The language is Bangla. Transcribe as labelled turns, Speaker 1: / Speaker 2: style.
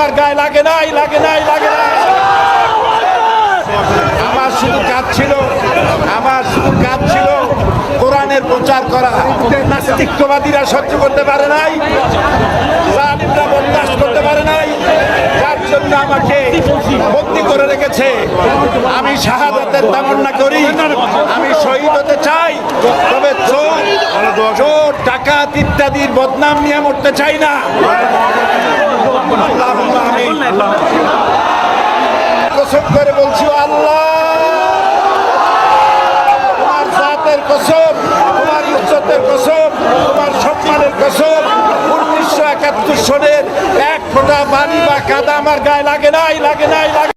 Speaker 1: আমার গায়ে লাগে নাই, লাগে নাই, লাগে নাই। আমার শুধু কাজ ছিল কোরআনের প্রচার করা। নাস্তিকবাদীরা সহ্য করতে পারে নাই, জালিমরা বরদাস্ত করতে পারে নাই, যার জন্য আমাকে বন্দী করে রেখেছে। আমি শাহাদাতের তামান্না করি, আমি শহীদ হতে চাই, তবে চোর ডাকাত ইত্যাদির বদনাম নিয়ে মরতে চাই না। আমি কসম করে বলছি, আল্লাহ তোমার জাতের কসম, তোমার ইজ্জতের কসম, তোমার সম্মানের কসম, 1971 সনের এক ফোঁটা পানি বা কাদা আমার গায়ে লাগে নাই, লাগে নাই, লাগে